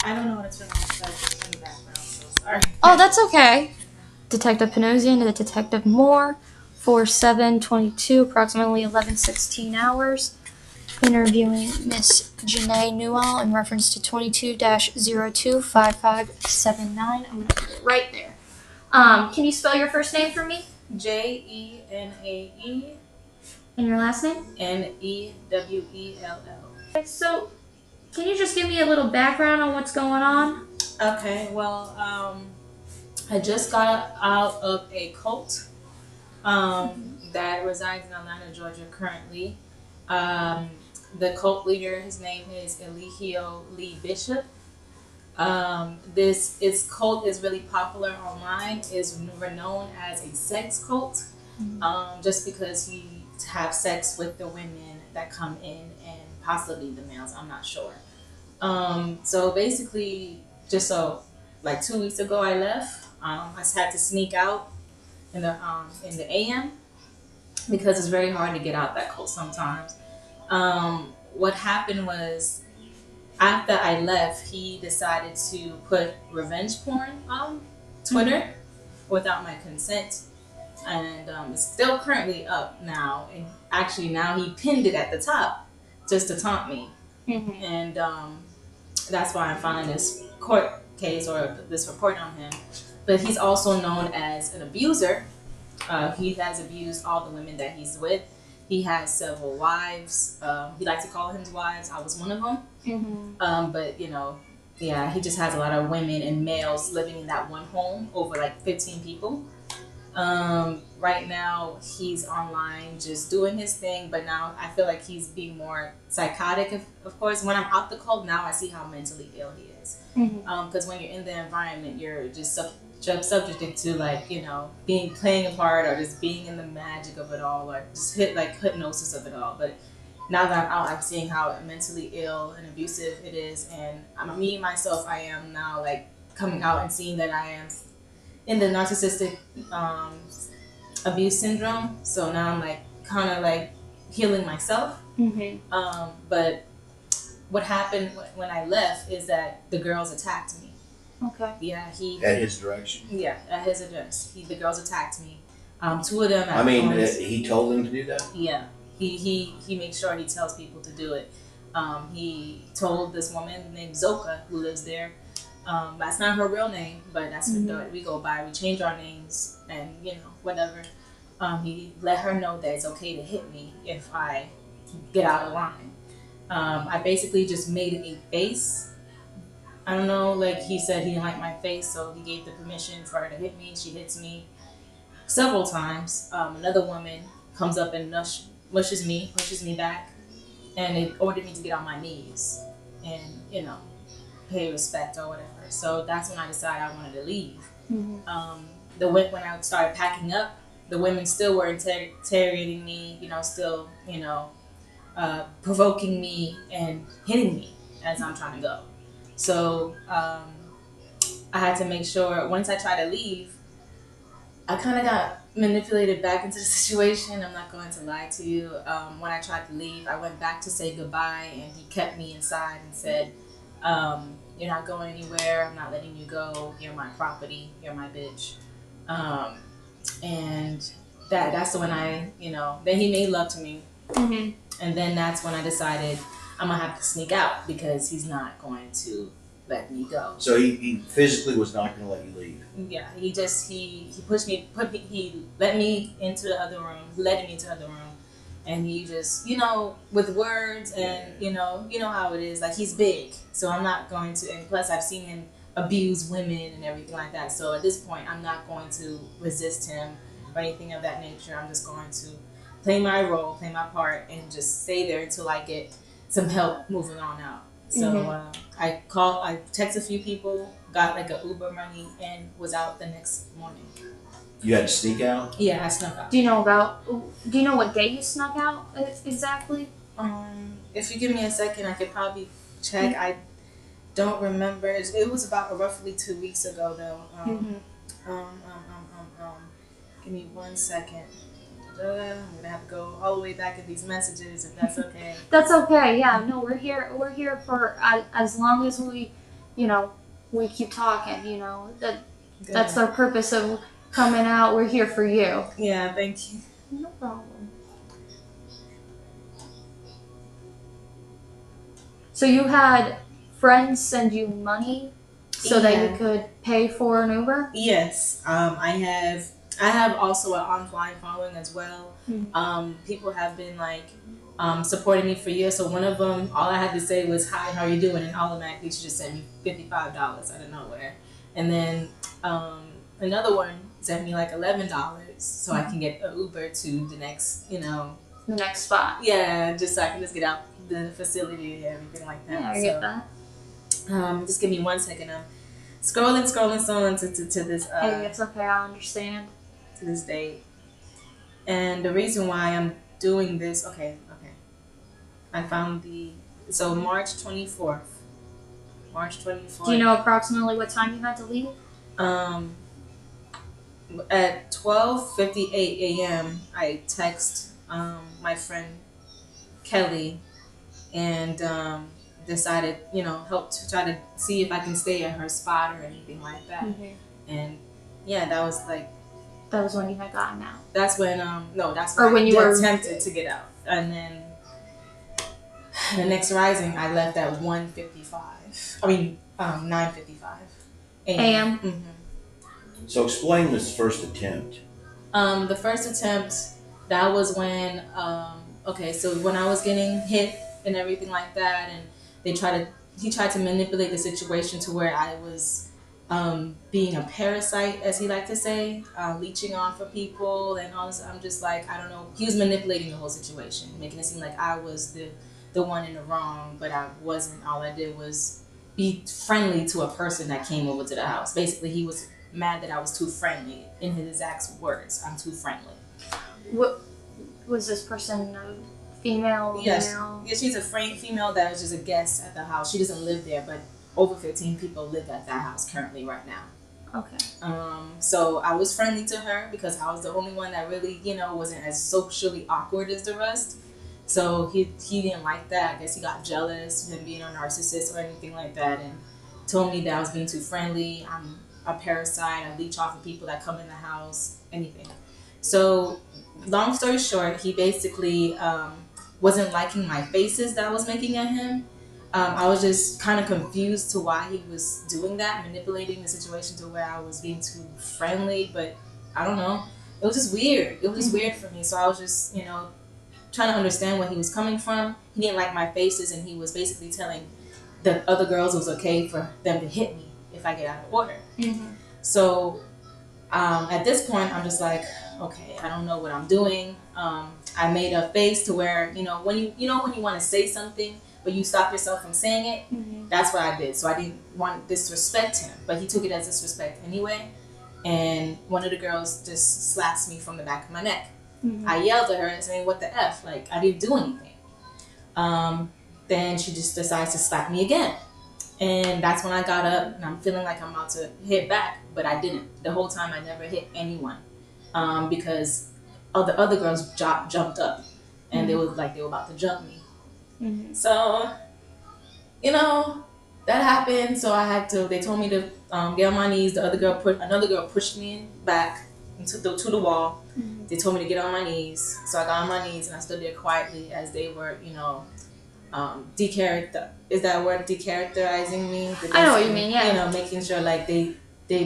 I don't know what it's in the background, so sorry. Oh, that's okay. Detective Panosian to Detective Moore for 7/22, approximately 11:16 hours. Interviewing Miss Janae Newell in reference to 22-025579. I'm going to put it right there. Can you spell your first name for me? Jenae. And your last name? Newell. Okay, so, can you just give me a little background on what's going on? Okay, well, I just got out of a cult that resides in Atlanta, Georgia currently. The cult leader, his name is Eligio Lee Bishop. Its cult is really popular online. Is renowned as a sex cult, just because he have sex with the women that come in and possibly the males. I'm not sure. So basically, just so like 2 weeks ago, I left. I had to sneak out in the AM because it's very hard to get out that cult sometimes. What happened was, after I left, he decided to put revenge porn on Twitter without my consent. And it's still currently up now. And actually now he pinned it at the top just to taunt me. Mm-hmm. And that's why I'm filing this court case or this report on him. But he's also known as an abuser. He has abused all the women that he's with. He has several wives. He likes to call his wives. I was one of them. Mm-hmm. But you know, yeah, he just has a lot of women and males living in that one home, over like 15 people. Right now he's online just doing his thing, but now I feel like he's being more psychotic. Of course, when I'm out the cult now, I see how mentally ill he is. Because when you're in the environment, you're just subject to, like, you know, playing a part, or just being in the magic of it all, or just hypnosis of it all. But now that I'm out, I'm seeing how mentally ill and abusive it is, and me myself, I am now like coming out and seeing that I am in the narcissistic abuse syndrome. So now I'm like kind of like healing myself. But what happened when I left is that the girls attacked me. Okay. Yeah, at his direction. Yeah, at his address. The girls attacked me. Two of them. He told them to do that. Yeah, he makes sure he tells people to do it. He told this woman named Zoka, who lives there. That's not her real name, but that's what we go by. We change our names and, you know, whatever. He let her know that it's okay to hit me if I get out of line. I basically just made a face. I don't know, like he said he didn't like my face, so he gave the permission for her to hit me. She hits me several times. Another woman comes up and pushes me back, and it ordered me to get on my knees and, you know, pay respect or whatever. So that's when I decided I wanted to leave. When I started packing up, the women still were interrogating me, you know, still, you know, provoking me and hitting me as I'm trying to go. So I had to make sure, once I tried to leave, I kind of got manipulated back into the situation. I'm not going to lie to you. When I tried to leave, I went back to say goodbye, and he kept me inside and said, you're not going anywhere. I'm not letting you go. You're my property. You're my bitch. And that's when I, you know, then he made love to me. And then that's when I decided I'm going to have to sneak out because he's not going to let me go. So he physically was not going to let you leave? Yeah, he pushed me, he let me into the other room, led me into the other room. And he just, you know, with words and, you know how it is. Like, he's big, so I'm not going to, and plus I've seen him abuse women and everything like that. So at this point, I'm not going to resist him or anything of that nature. I'm just going to play my role, play my part, and just stay there until I get some help moving on out. So I texted a few people, got like a Uber money, and was out the next morning. You had to sneak out? Yeah, I snuck out. Do you know what day you snuck out exactly? If you give me a second, I could probably check. I don't remember. It was about roughly 2 weeks ago, though. Give me 1 second. I'm gonna have to go all the way back in these messages, if that's okay. That's okay. Yeah. No, we're here for as long as we you know, we keep talking, you know, that's the purpose of coming out. We're here for you. Yeah, thank you. No problem. So you had friends send you money so that you could pay for an Uber? Yes. I have also an online following as well. People have been like supporting me for years. So one of them, all I had to say was, "Hi, how are you doing?" And automatically she just sent me $55 out of nowhere. And then another one sent me like $11 so I can get an Uber to the next, the next spot. Yeah, just so I can just get out the facility and everything like that. Yeah, I get that. Just give me 1 second. I'm scrolling to this. Hey, it's okay. I understand. To this date, and the reason why I'm doing this. Okay. I found March 24th. March 24th. Do you know approximately what time you had to leave? At 12:58 a.m. I text my friend Kelly and decided, help to try to see if I can stay at her spot or anything like that. And yeah, that was when you had gotten out. That's when when you were attempted to get out. And then the next rising I left at 1:55. I mean 9:55 a.m. So explain this first attempt. The first attempt, that was when so when I was getting hit and everything like that, and he tried to manipulate the situation to where I was being a parasite, as he liked to say, leeching off of people and all this. I'm just like, I don't know. He was manipulating the whole situation, making it seem like I was the one in the wrong, but I wasn't. All I did was be friendly to a person that came over to the house. Basically, he was mad that I was too friendly. In his exact words, I'm too friendly. What was this person? A female? Yes. Male? Yeah, she's a female that was just a guest at the house. She doesn't live there, but over 15 people live at that house currently right now. Okay. So I was friendly to her because I was the only one that really, wasn't as socially awkward as the rest. So he didn't like that. I guess he got jealous of him being a narcissist or anything like that, and told me that I was being too friendly. I'm a parasite. I leech off of people that come in the house, anything. So long story short, he basically wasn't liking my faces that I was making at him. I was just kind of confused to why he was doing that, manipulating the situation to where I was being too friendly, but I don't know. It was just weird. It was just weird for me. So I was just, trying to understand where he was coming from. He didn't like my faces, and he was basically telling the other girls it was okay for them to hit me if I get out of order. So at this point, I'm just like, okay, I don't know what I'm doing. I made a face to where, when you want to say something, but you stop yourself from saying it. That's what I did. So I didn't want to disrespect him, but he took it as disrespect anyway. And one of the girls just slaps me from the back of my neck. I yelled at her and saying, "What the F?" Like, I didn't do anything. Then she just decides to slap me again. And that's when I got up and I'm feeling like I'm about to hit back, but I didn't. The whole time I never hit anyone because the other girls jumped up and they were about to jump me. So, that happened. So they told me to get on my knees. Another girl pushed me back into the wall. They told me to get on my knees. So I got on my knees and I stood there quietly as they were, is that word, decharacterizing me? I know what you mean, yeah. Making sure like they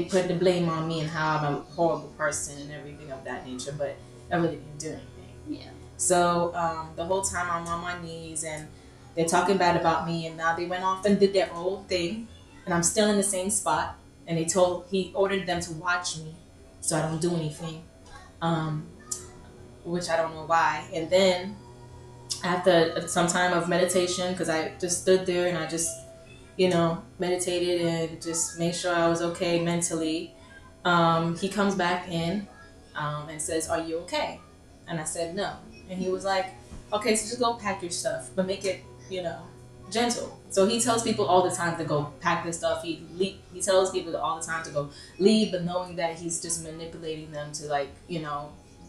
put the blame on me and how I'm a horrible person and everything of that nature, but I really didn't do anything. Yeah. So the whole time I'm on my knees and they're talking bad about me, and now they went off and did their old thing, and I'm still in the same spot, and he ordered them to watch me so I don't do anything, which I don't know why. And then after some time of meditation, because I just stood there and I just, meditated and just made sure I was okay mentally, he comes back in and says, "Are you okay?" And I said, "No." And he was like, "Okay, so just go pack your stuff, but make it, gentle." So he tells people all the time to go pack their stuff. He tells people all the time to go leave, but knowing that he's just manipulating them to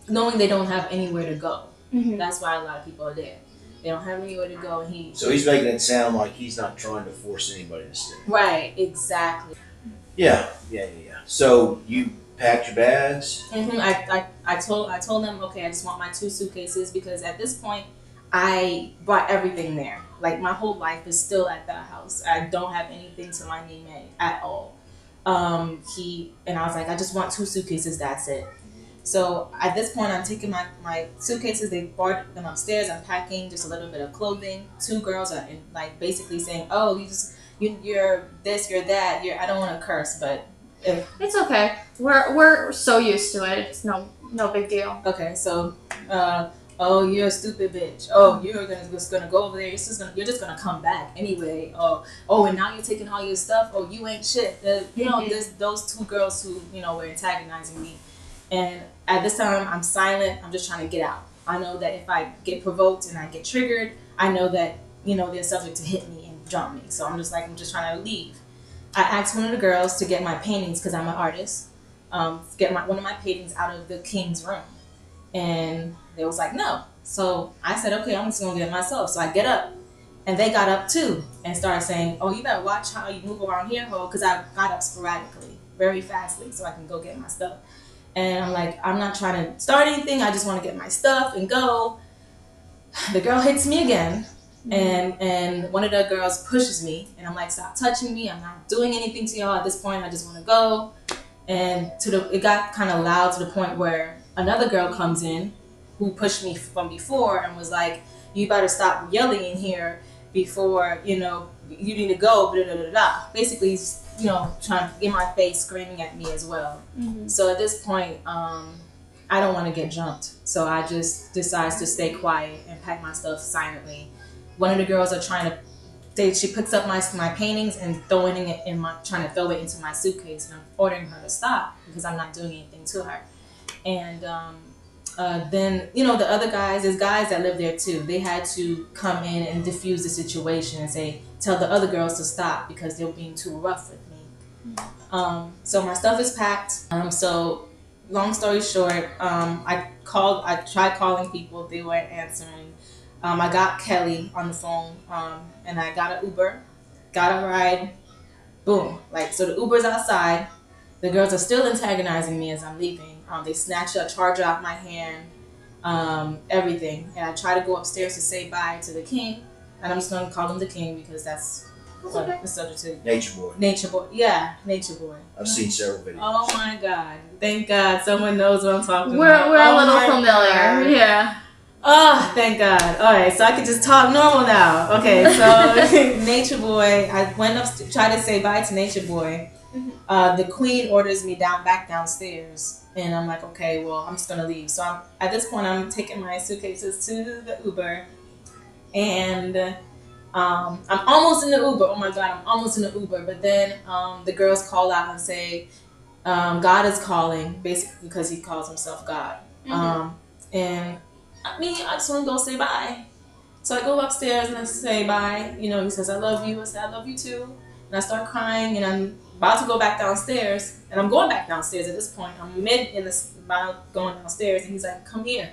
knowing they don't have anywhere to go. That's why a lot of people are there. They don't have anywhere to go. And So he's making it sound like he's not trying to force anybody to stay. Right, exactly. Yeah. So you packed your bags? I told them, okay, I just want my 2 suitcases, because at this point I brought everything there. Like, my whole life is still at that house. I don't have anything to my name at all. And I was like, I just want 2 suitcases, that's it. So at this point, I'm taking my suitcases. They brought them upstairs. I'm packing just a little bit of clothing. 2 girls are basically saying, "Oh, you're this, you're that." I don't want to curse, but it's okay. We're so used to it. It's no big deal. Okay, so oh, you're a stupid bitch. Oh, you're just gonna go over there. You're just gonna come back anyway. Oh, and now you're taking all your stuff. Oh, you ain't shit. There's those 2 girls who were antagonizing me. And at this time, I'm silent. I'm just trying to get out. I know that if I get provoked and I get triggered, I know that, they're subject to hit me and jump me. So I'm just trying to leave. I asked one of the girls to get my paintings, because I'm an artist, get one of my paintings out of the king's room. And they was like, no. So I said, okay, I'm just going to get it myself. So I get up. And they got up too and started saying, oh, you better watch how you move around here, ho, because I got up sporadically, very fastly, so I can go get my stuff. And I'm like, I'm not trying to start anything. I just want to get my stuff and go. The girl hits me again. And one of the girls pushes me. And I'm like, stop touching me. I'm not doing anything to y'all at this point. I just want to go. And it got kind of loud to the point where another girl comes in who pushed me from before and was like, you better stop yelling in here before, you need to go. Blah, blah, blah, blah. Basically, trying to get my face, screaming at me as well. So at this point, I don't want to get jumped. So I just decides to stay quiet and pack my stuff silently. One of the girls are she picks up my paintings and trying to throw it into my suitcase. And I'm ordering her to stop because I'm not doing anything to her. And then, the other guys, there's guys that live there too. They had to come in and diffuse the situation and tell the other girls to stop because they were being too rough with me. So my stuff is packed. So long story short, I tried calling people. They weren't answering. I got Kelly on the phone, and I got an Uber, got a ride, boom. So the Uber's outside. The girls are still antagonizing me as I'm leaving. They snatch a charger out my hand, everything. And I try to go upstairs to say bye to the king. And I'm just going to call him the king because that's what the subject to. Natureboy. Natureboy. Yeah, Natureboy. I've seen several videos. Oh my God. Thank God someone knows what I'm talking about. We're a little familiar. God. Yeah. Oh, thank God. All right, so I can just talk normal now. Okay, so Natureboy, I went up to try to say bye to Natureboy. The queen orders me back downstairs, and I'm like, okay, well, I'm just gonna leave. So at this point, I'm taking my suitcases to the Uber, and I'm almost in the Uber. Oh my God, I'm almost in the Uber. But then the girls call out and say, God is calling, basically because he calls himself God. And I just want to go say bye. So I go upstairs and I say bye. He says, I love you. I say, I love you too. And I start crying, and I'm about to go back downstairs. And I'm going back downstairs at this point. I'm about going downstairs, and he's like, come here.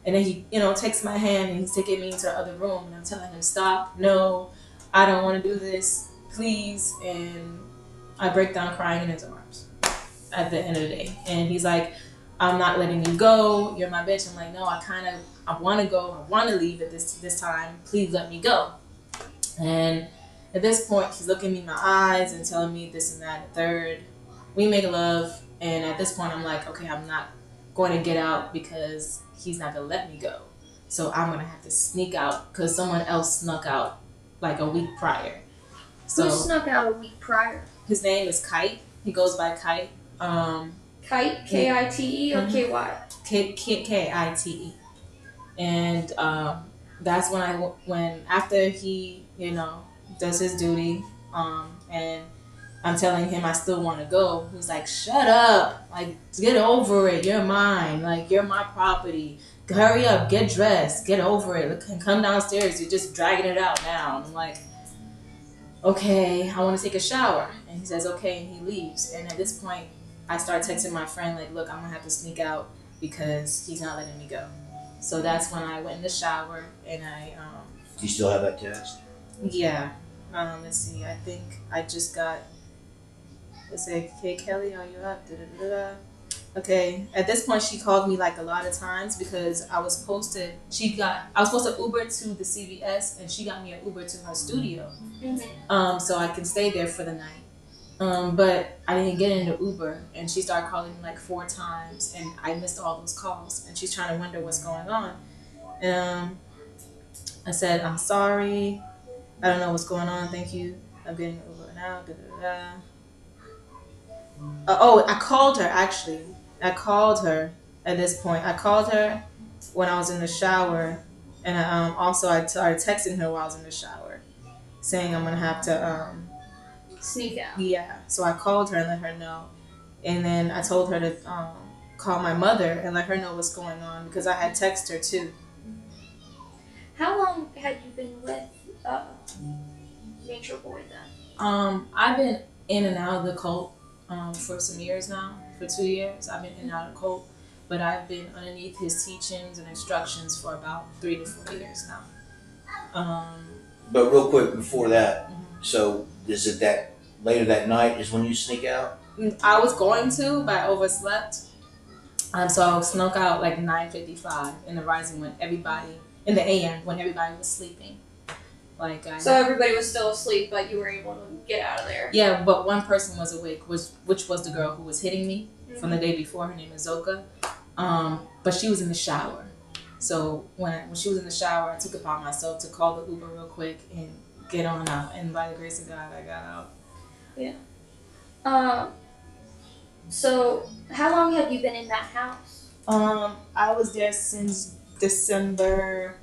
And then he, takes my hand, and he's taking me into the other room. And I'm telling him, stop. No, I don't want to do this. Please. And I break down crying in his arms at the end of the day. And he's like, I'm not letting you go. You're my bitch. I'm like, no, I want to go. I want to leave at this time. Please let me go. And at this point, he's looking me in my eyes and telling me this and that and third. We make love. And at this point, I'm like, okay, I'm not going to get out because he's not going to let me go. So I'm going to have to sneak out because someone else snuck out like a week prior. So who snuck out a week prior? His name is Kite. He goes by Kite. Kite, K-I-T-E or K-Y? K-I-T-E. And that's when after he, does his duty, and I'm telling him I still want to go, he's like, shut up. Like, get over it. You're mine. Like, you're my property. Hurry up. Get dressed. Get over it. Look, come downstairs. You're just dragging it out now. And I'm like, okay, I want to take a shower. And he says, okay, and he leaves. And at this point, I start texting my friend, like, look, I'm going to have to sneak out because he's not letting me go. So that's when I went in the shower and I Do you still have that text? yeah. Let's see. I think I just got. Let's say, "Hey Kelly, are you up?" Da, da, da, da. Okay. At this point, she called me like a lot of times because I was supposed to. I was supposed to Uber to the CVS, and she got me an Uber to her studio, so I can stay there for the night. But I didn't get in the Uber, and she started calling me like 4 times, and I missed all those calls, and she's trying to wonder what's going on. I said, "I'm sorry. I don't know what's going on. Thank you. I'm getting an Uber now." Da, da, da. I called her actually. I called her at this point. I called her when I was in the shower, and I started texting her while I was in the shower, saying I'm gonna have to sneak out. Yeah. So I called her and let her know, and then I told her to call my mother and let her know what's going on because I had texted her too. How long had you been with Natureboy then? I've been in and out of the cult for some years now. For 2 years, I've been in and out of the cult, but I've been underneath his teachings and instructions for about 3 to 4 years now. But real quick before that, so is it that later that night is when you sneak out? I was going to, but I overslept. So I snuck out like 9:55 in the rising when everybody in the AM when everybody was sleeping. So everybody was still asleep, but you were able to get out of there. Yeah, but one person was awake, which was the girl who was hitting me from the day before. Her name is Zoka, but she was in the shower. So when she was in the shower, I took it upon myself to call the Uber real quick and get on out. And by the grace of God, I got out. Yeah. So how long have you been in that house? I was there since December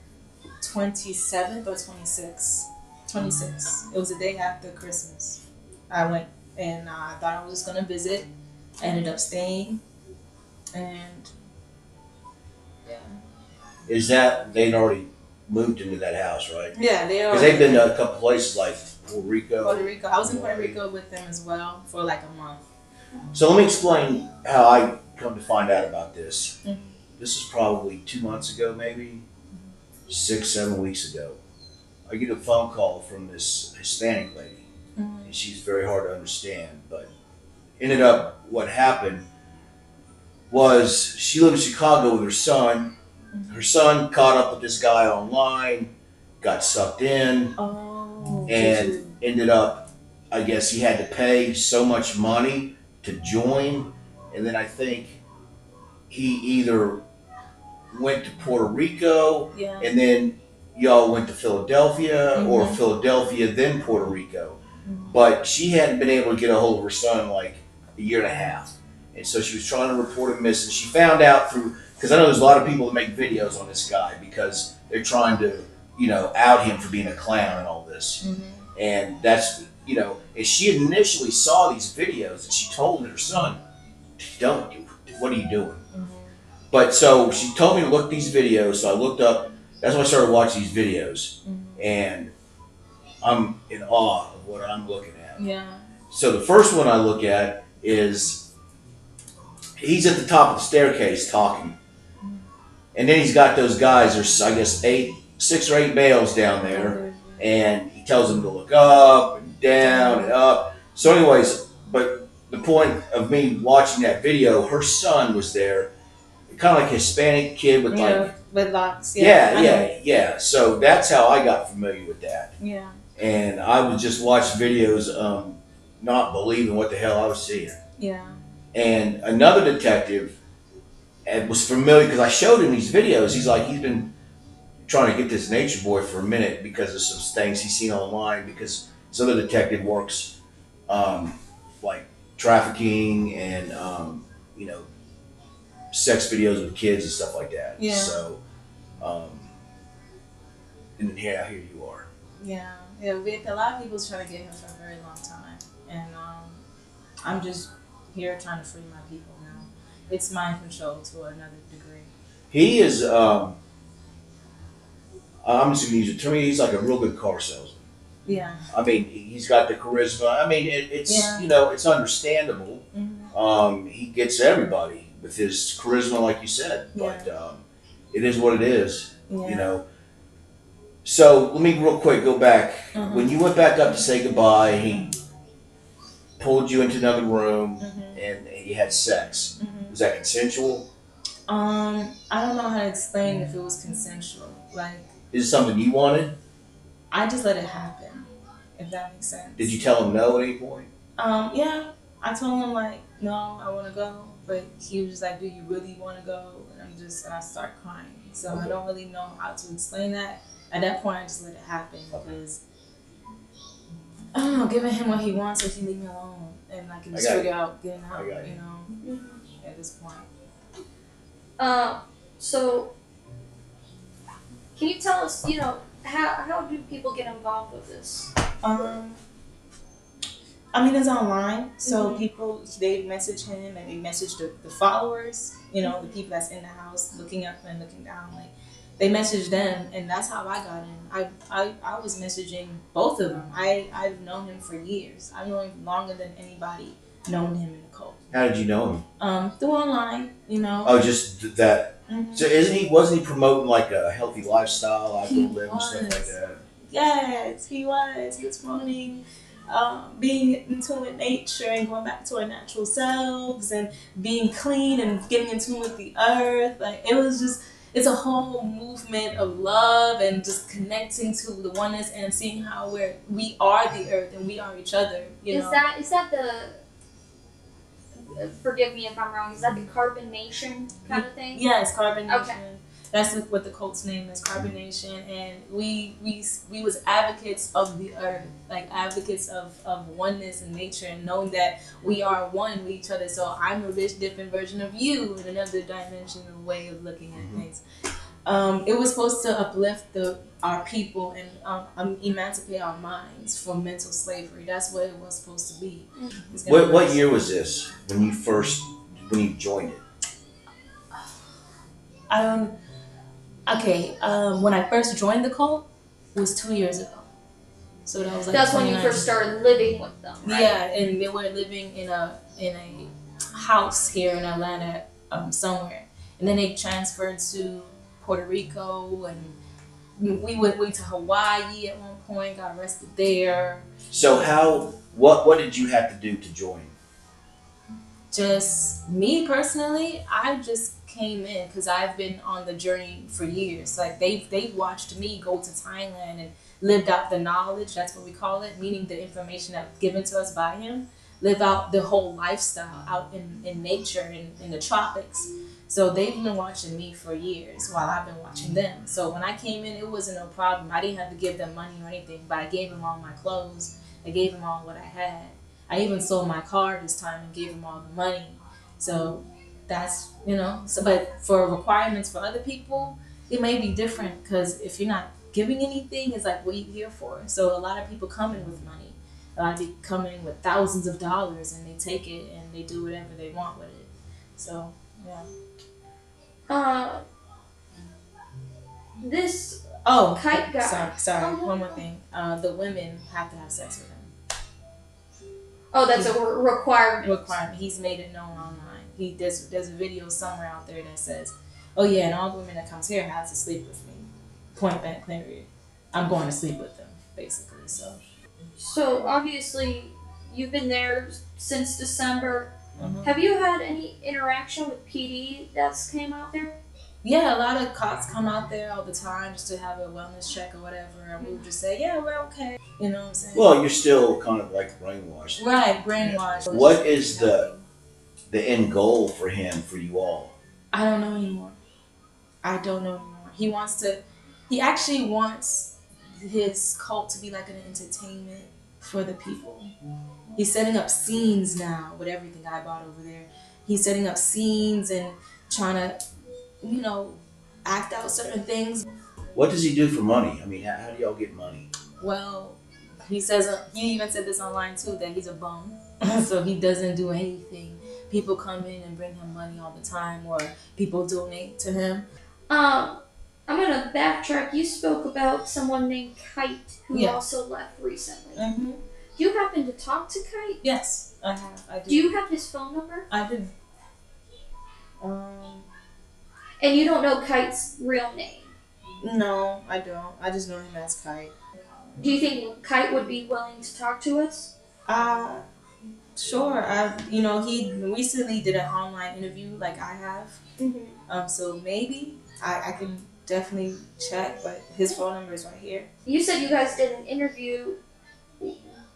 27th or 26th. 26th. It was the day after Christmas. I went and I thought I was just gonna visit. I ended up staying, and yeah. Is that they'd already moved into that house, right? Yeah, they are. Because they've been to a couple places like Puerto Rico. Puerto Rico. I was in Puerto Rico with them as well for like a month. So let me explain how I come to find out about this. This is probably 2 months ago, maybe 6, 7 weeks ago. I get a phone call from this Hispanic lady, and she's very hard to understand. But ended up, what happened was she lived in Chicago with her son. Her son caught up with this guy online, got sucked in, and ended up, I guess he had to pay so much money to join, and then I think he either went to Puerto Rico, and then y'all went to Philadelphia, or Philadelphia, then Puerto Rico. But she hadn't been able to get a hold of her son like a year and a half. And so she was trying to report him missing. She found out through, because I know there's a lot of people that make videos on this guy because they're trying to, out him for being a clown and all this. And that's, and she initially saw these videos and she told her son, what are you doing? But so she told me to look these videos, so I looked up. That's when I started watching these videos, and I'm in awe of what I'm looking at. Yeah. So the first one I look at is he's at the top of the staircase talking, and then he's got those guys. There's I guess 6 or 8 males down there, and he tells them to look up and down and up. So anyways, but the point of me watching that video, her son was there. Kind of like a Hispanic kid with with locks. Yeah. So that's how I got familiar with that. Yeah. And I would just watch videos, not believing what the hell I was seeing. Yeah. And another detective was familiar because I showed him these videos. He's been trying to get this Natureboy for a minute because of some things he's seen online. Because this other detective works, like trafficking and sex videos with kids and stuff like that. Yeah. So, and then here you are. Yeah. A lot of people's trying to get him for a very long time, and I'm just here trying to free my people now. It's mind control to another degree. He is. I'm just gonna use it. To me, he's like a real good car salesman. Yeah. I mean, he's got the charisma. I mean, it's it's understandable. He gets everybody with his charisma, like you said. But it is what it is. Yeah. You know. So let me real quick go back. When you went back up to say goodbye, he pulled you into another room and he had sex. Was that consensual? I don't know how to explain if it was consensual. Like, is it something you wanted? I just let it happen, if that makes sense. Did you tell him no at any point? Yeah. I told him like, no, I want to go, but he was just like, do you really want to go? And I start crying. So I don't really know how to explain that. At that point, I just let it happen because I don't know, giving him what he wants, so he leave me alone, and I can just figure out getting out. You know, at this point. So can you tell us, you know, how do people get involved with this? I mean, it's online, so people, they message him and they message the followers, you know, the people that's in the house looking up and looking down, like, they message them, and that's how I got in. I was messaging both of them. I've known him for years. I've known him longer than anybody known him in the cult. How did you know him? Through online, you know. Oh, just that. So wasn't he promoting like a healthy lifestyle, outdoor living, stuff like that? Yes, he was. He was promoting being in tune with nature and going back to our natural selves and being clean and getting in tune with the earth. Like, it was just, it's a whole movement of love and just connecting to the oneness and seeing how we are the earth and we are each other. You know? Is that the, forgive me if I'm wrong, is that the carbonation kind of thing? Yes, carbonation. Okay. That's what the cult's name is, carbonation, and we was advocates of the earth, like advocates of oneness in nature, and knowing that we are one with each other. So I'm a different version of you in another dimension and way of looking at things. It was supposed to uplift our people and emancipate our minds from mental slavery. That's what it was supposed to be. What year was this when you joined it? When I first joined the cult, it was 2 years ago. So that was like that's when you first started living with them, right? Yeah, and they were living in a house here in Atlanta, somewhere, and then they transferred to Puerto Rico, and we went to Hawaii at one point. Got arrested there. So what did you have to do to join? Just me personally, I just came in because I've been on the journey for years. Like they've watched me go to Thailand and lived out the knowledge. That's what we call it, meaning the information that's given to us by him. Live out the whole lifestyle out in nature in the tropics. So they've been watching me for years while I've been watching them. So when I came in, it wasn't no problem. I didn't have to give them money or anything, but I gave them all my clothes. I gave them all what I had. I even sold my car this time and gave them all the money. So that's, you know, but for requirements for other people, it may be different because if you're not giving anything, it's like, what are you here for? So a lot of people come in with money. A lot of people come in with thousands of dollars and they take it and they do whatever they want with it. So, yeah. This kite guy. Sorry. One more thing. The women have to have sex with him. Oh, that's a requirement. He's made it known online. There's a video somewhere out there that says, "Oh yeah, and all the women that comes here have to sleep with me." Point blank, period. I'm going to sleep with them, basically. So obviously, you've been there since December. Have you had any interaction with PD that's came out there? Yeah, a lot of cops come out there all the time just to have a wellness check or whatever, and we would just say, yeah, we're okay. You know what I'm saying? Well, you're still kind of like brainwashed. Right, brainwashed. What is the end goal for him, for you all? I don't know anymore. He actually wants his cult to be like an entertainment for the people. He's setting up scenes now with everything I bought over there. He's setting up scenes and trying to, you know, act out certain things. What does he do for money? I mean, how do y'all get money? Well, he even said this online too, that he's a bum. So he doesn't do anything. People come in and bring him money all the time, or people donate to him. I'm gonna backtrack. You spoke about someone named Kite who also left recently. Do you happen to talk to Kite? Yes, I have. I do. Do you have his phone number? I do. And you don't know Kite's real name? No, I don't. I just know him as Kite. Do you think Kite would be willing to talk to us? Sure. He recently did an online interview like I have. Mm-hmm. So maybe I can definitely check, but his phone number is right here. You said you guys did an interview.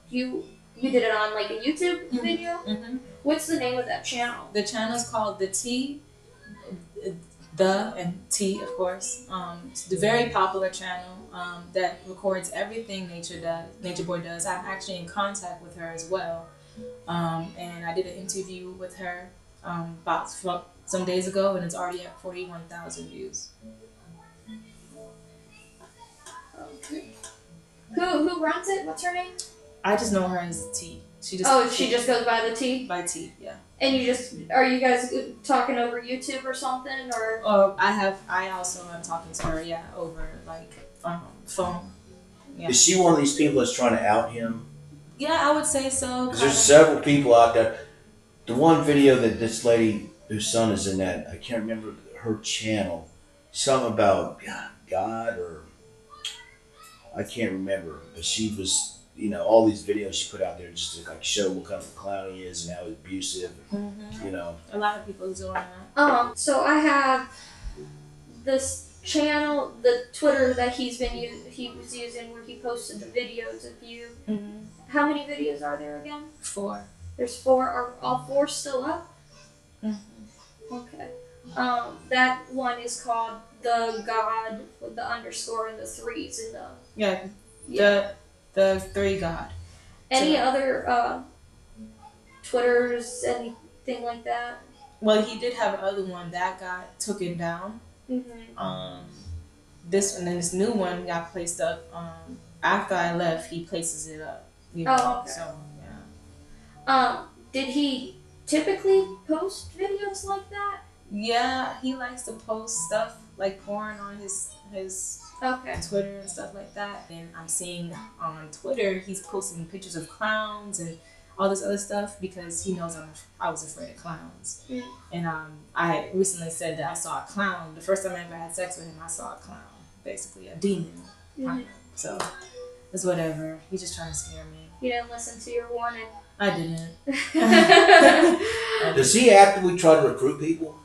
You did it on like a YouTube video? Mm-hmm. What's the name of that channel? The channel is called The T, and T, of course. It's the very popular channel that records everything Natureboy does. I'm actually in contact with her as well. And I did an interview with her about some days ago, and it's already at 41,000 views. Okay. Who runs it? What's her name? I just know her as T. She just goes by the T? By T, yeah. And are you guys talking over YouTube or something, or? I also am talking to her, yeah, over like phone. Yeah. Is she one of these people that's trying to out him? Yeah, I would say so. Because there's several people out there. The one video that this lady whose son is in that, I can't remember her channel. Something about God or I can't remember. But she was, all these videos she put out there just to like show what kind of a clown he is and how abusive. Mm-hmm. A lot of people are doing that. So I have this channel, the Twitter that he was using where he posted the videos of you. Mm-hmm. How many videos are there again? 4. There's 4. Are all 4 still up? Mm-hmm. Okay. That one is called The God with the underscore and the 3s in the... The 3 God. Any other Twitters, anything like that? Well, he did have another one that got taken down. Mm-hmm. This new one got placed up. After I left, he places it up. Okay. So yeah. Did he typically post videos like that? Yeah, he likes to post stuff like porn on his Twitter and stuff like that. And I'm seeing on Twitter he's posting pictures of clowns and all this other stuff because he knows I was afraid of clowns. Mm. And I recently said that I saw a clown. The first time I ever had sex with him, I saw a clown, basically a demon. Mm-hmm. So it's whatever. He's just trying to scare me. You didn't listen to your warning. I didn't. Does he actively try to recruit people?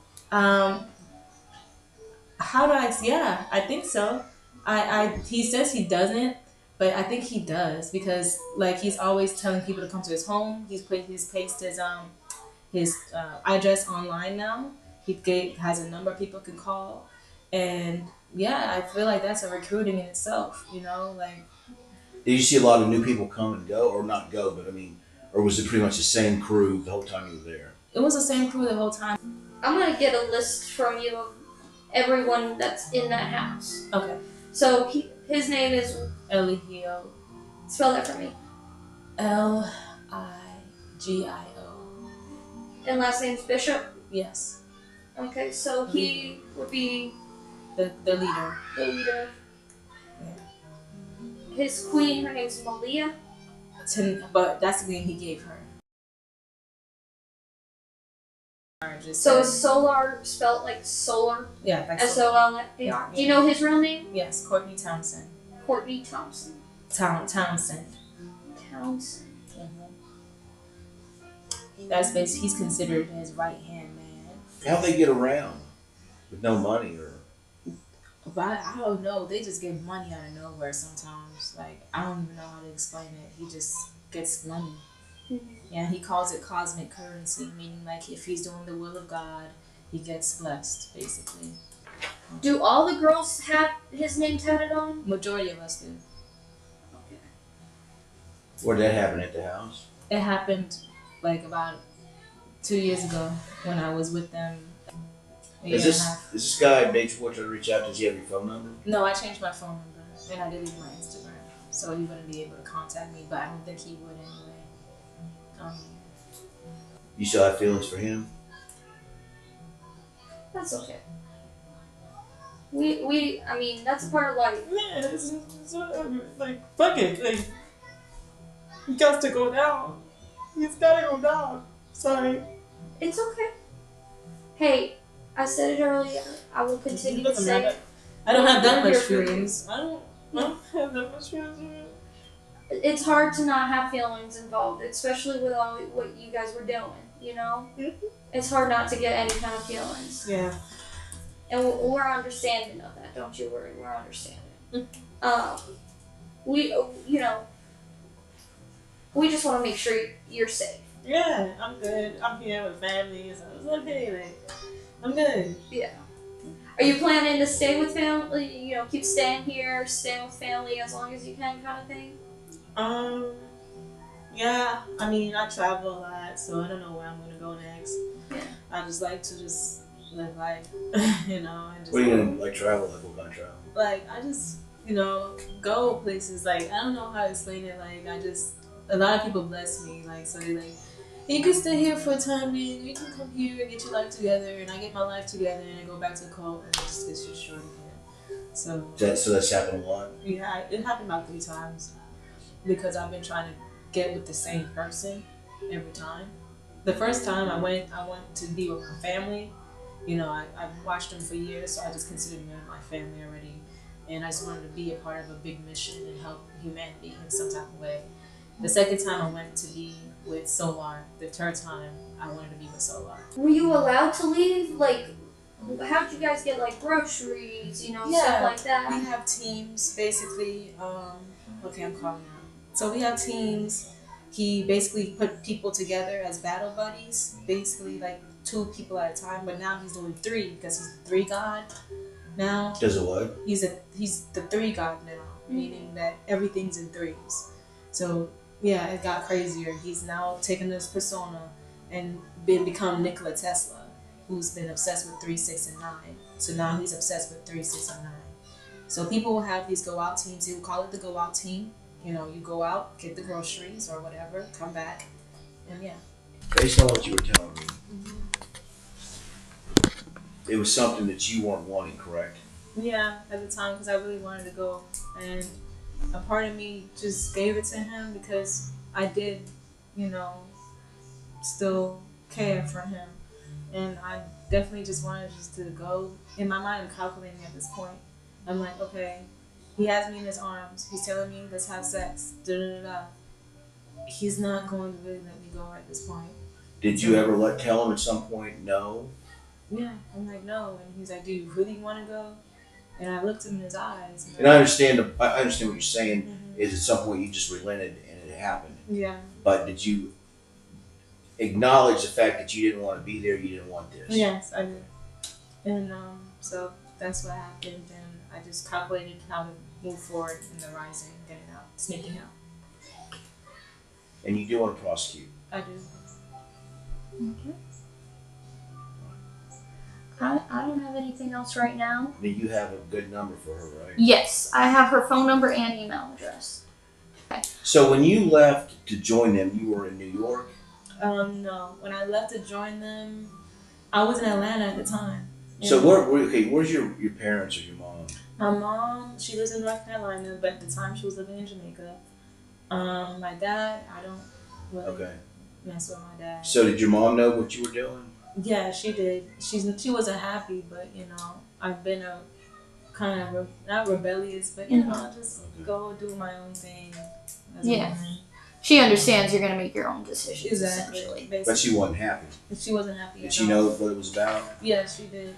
Yeah, I think so. He says he doesn't, but I think he does because like he's always telling people to come to his home. He's pasted his address online now. He has a number people can call, and yeah, I feel like that's a recruiting in itself. Like. Did you see a lot of new people come and go, or not go, but I mean, or was it pretty much the same crew the whole time you were there? It was the same crew the whole time. I'm gonna get a list from you of everyone that's in that house. Okay. So his name is Eligio. Spell that for me. Ligio. And last name's Bishop? Yes. Okay, so he would be the leader. The leader. Yeah. His queen, her name's Malia. But that's the name he gave her. So is Solar spelled like solar? Yeah, like SOLAR. Yeah. Do you know his real name? Yes, Courtney Townsend. Courtney Thompson. Townsend. Townsend. That's basically, he's considered his right hand man. How'd they get around with no money or? But I don't know. They just get money out of nowhere sometimes. Like I don't even know how to explain it. He just gets money. Mm-hmm. Yeah, he calls it cosmic currency, meaning like if he's doing the will of God, he gets blessed, basically. Do all the girls have his name tatted on? Majority of us do. Okay. Where did that happen at the house? It happened like about 2 years ago when I was with them. Is this guy Natureboy trying to reach out? Does he have your phone number? No, I changed my phone number and I deleted my Instagram, so he wouldn't be able to contact me. But I don't think he would anyway. You still have feelings for him? That's okay. I mean, that's a part of life. Yeah, it's like, fuck it. Like, he got to go down. He's gotta go down. Sorry. It's okay. Hey, I said it earlier. I will continue to say it. I don't have that We're much here for you. feelings. I don't have that much feelings. It's hard to not have feelings involved, especially with all what you guys were doing, you know? It's hard not to get any kind of feelings. Yeah. And we're understanding of that, don't you worry, we're understanding. We just want to make sure you're safe. Yeah, I'm good. I'm here with family, so it's okay. Like, I'm good. Yeah. Are you planning to stay with family, keep staying here, staying with family as long as you can kind of thing? Yeah, I mean, I travel a lot, so I don't know where I'm going to go next. Yeah. I just like to just live life, and just. What are you gonna travel? Like what kind of travel? Like, I just, go places. Like, I don't know how to explain it. Like, a lot of people bless me. Like, so they like, you can stay here for a time being. You can come here and get your life together, and I get my life together, and I go back to the cult, and it just gets you short again. So that's happened a lot? Yeah, it happened about 3 times. Because I've been trying to get with the same person every time. The first time I went to be with my family. I've watched them for years, so I just considered them my family already. And I just wanted to be a part of a big mission and help humanity in some type of way. The second time I went to be with Solar. The third time I wanted to be with Solar. Were you allowed to leave? Like, how'd you guys get like groceries, stuff like that? We have teams, basically. Okay, I'm calling out. So we have teams. He basically put people together as battle buddies, basically like 2 people at a time. But now he's doing 3 because he's the 3 god now. Does it what? He's the 3 god now, meaning that everything's in 3s. So yeah, it got crazier. He's now taken this persona and become Nikola Tesla, who's been obsessed with 3, 6, and 9. So now he's obsessed with 3, 6, and 9. So people will have these go out teams. He will call it the go out team. You go out, get the groceries or whatever, come back, and yeah. Based on what you were telling me, it was something that you weren't wanting, correct? Yeah, at the time, because I really wanted to go, and a part of me just gave it to him because I did, still care for him, and I definitely just wanted just to go. In my mind, I'm calculating at this point. I'm like, okay. He has me in his arms. He's telling me, let's have sex. He's not going to really let me go at this point. Did you ever tell him at some point no? Yeah. I'm like, no. And he's like, do you really want to go? And I looked him in his eyes. And I understand what you're saying. Mm-hmm. Is at some point you just relented and it happened. Yeah. But did you acknowledge the fact that you didn't want to be there, you didn't want this? Yes, I did. And so that's what happened. And I just calculated how to move forward in the rising, getting out, sneaking out. And you do want to prosecute? I do. Okay. I don't have anything else right now. Then you have a good number for her, right? Yes, I have her phone number and email address. Okay. So when you left to join them, you were in New York? No. When I left to join them, I was in Atlanta at the time. So where's your parents or your mom? My mom, she lives in North Carolina, but at the time she was living in Jamaica. My dad, I don't really mess with my dad. So did your mom know what you were doing? Yeah, she did. She wasn't happy, but I've been a kind of not rebellious, but I'll just go do my own thing. Yeah. She understands you're gonna make your own decisions. Exactly. Essentially. But she wasn't happy. She wasn't happy. Did she know what it was about? Yeah, she did.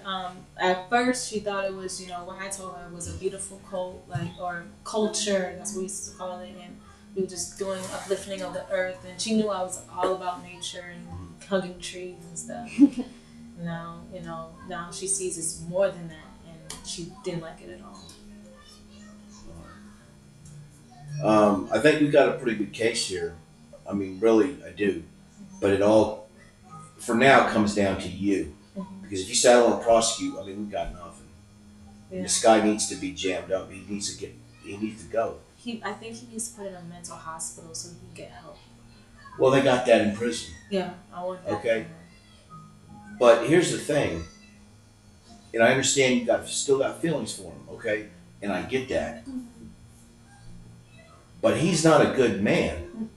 At first, she thought it was, what I told her was a beautiful cult, or culture. That's what we used to call it, and we were just doing uplifting of the earth. And she knew I was all about nature and hugging trees and stuff. Now, now she sees it's more than that, and she didn't like it at all. I think we got a pretty good case here. I mean, really, I do. But it all, for now, comes down to you. Mm-hmm. Because if you say I don't want to prosecute, I mean, we've got nothing. Yeah. This guy needs to be jammed up. He needs to go. I think he needs to put in a mental hospital so he can get help. Well, they got that in prison. Yeah, I want that. Okay. But here's the thing. And I understand you still got feelings for him, okay? And I get that. Mm-hmm. But he's not a good man.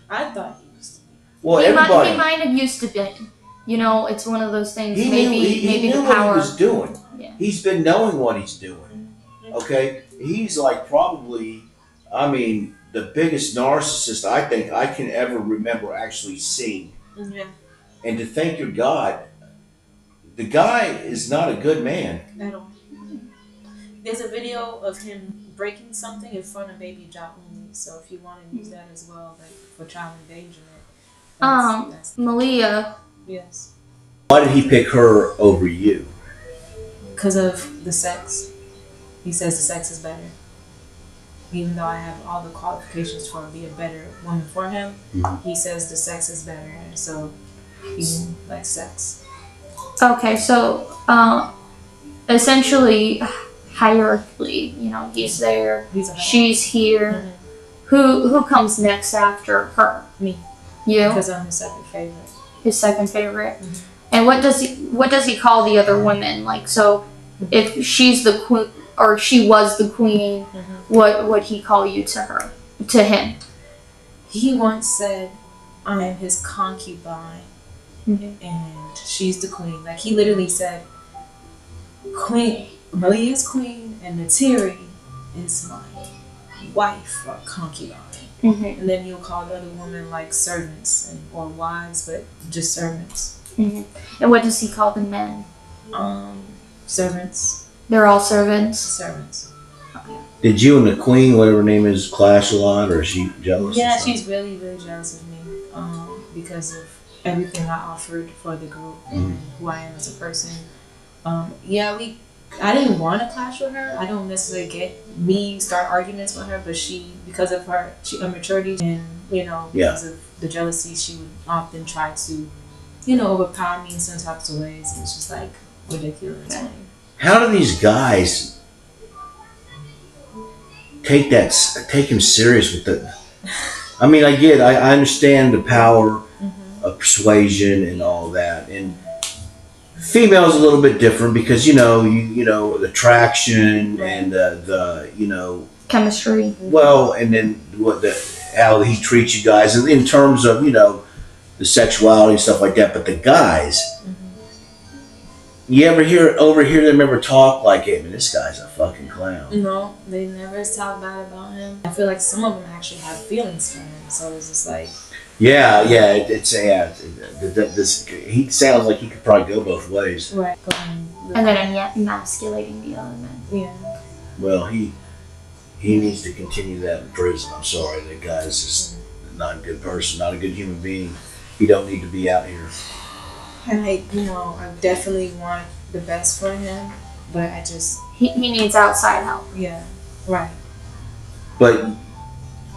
I thought he used to be. Well, he might have used to be. You know, it's one of those things. He maybe knew the what power. he was doing. Yeah. He's been knowing what he's doing. Okay, he's like probably, I mean, the biggest narcissist I think I can ever remember actually seeing. Yeah. And to thank your God, the guy is not a good man. At all. There's a video of him breaking something in front of baby Jacqueline. So if you want to use that as well, like for child endangerment. That's Malia. yes. Why did he pick her over you? Because of the sex. He says the sex is better. Even though I have all the qualifications for be a better woman for him, he says the sex is better. So he likes sex. Okay, so essentially, hierarchically, you know, he's there, she's here. Who comes next after her? Me. You? Because I'm his second favorite. His second favorite. And what does he call the other women? Like, so if she's the queen or she was the queen, what would he call you to him? He once said, I am his concubine and she's the queen. Like he literally said, Queen Malia is queen and Nateri is my wife or concubine. And then he'll call the other women like servants or wives, but just servants. And what does he call the men? Servants. They're all servants? Servants. Did you and the queen, whatever her name is, clash a lot, or is she jealous? Yeah, she's really, really jealous of me because of everything I offered for the group and who I am as a person. I didn't want to clash with her. I don't necessarily start arguments with her, but because of her immaturity and, because of the jealousy, she would often try to, overpower me in some types of ways. It's just like ridiculous. Yeah. How do these guys take him serious with it? I mean, I understand the power of persuasion and all that, and females a little bit different because the attraction and the chemistry. Well, and then how he treats you guys in terms of the sexuality and stuff like that. But the guys, you ever overhear them ever talk like, "Hey, man, this guy's a fucking clown"? No, they never talk bad about him. I feel like some of them actually have feelings for him, so it's just like. Yeah, he sounds like he could probably go both ways. Right. And then emasculating the other men. Yeah. Well, he needs to continue that in prison. I'm sorry, that guy's just not a good person, not a good human being. He don't need to be out here. And I definitely want the best for him, but I just he needs outside help. Yeah. Right. But.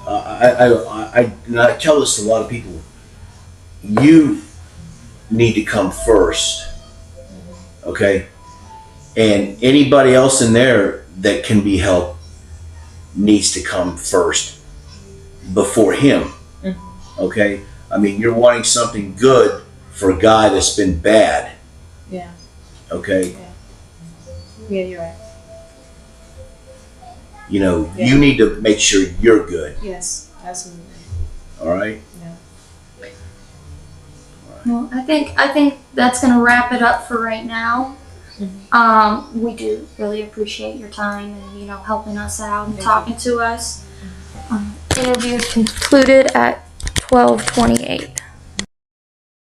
I tell this to a lot of people. You need to come first, okay? And anybody else in there that can be helped needs to come first before him, okay? I mean, you're wanting something good for a guy that's been bad. Yeah. Okay? Yeah, you're right. You need to make sure you're good. Yes, absolutely. All right? Yeah. Well, I think that's going to wrap it up for right now. We do really appreciate your time and, helping us out and talking to us. Interview concluded at 12:28.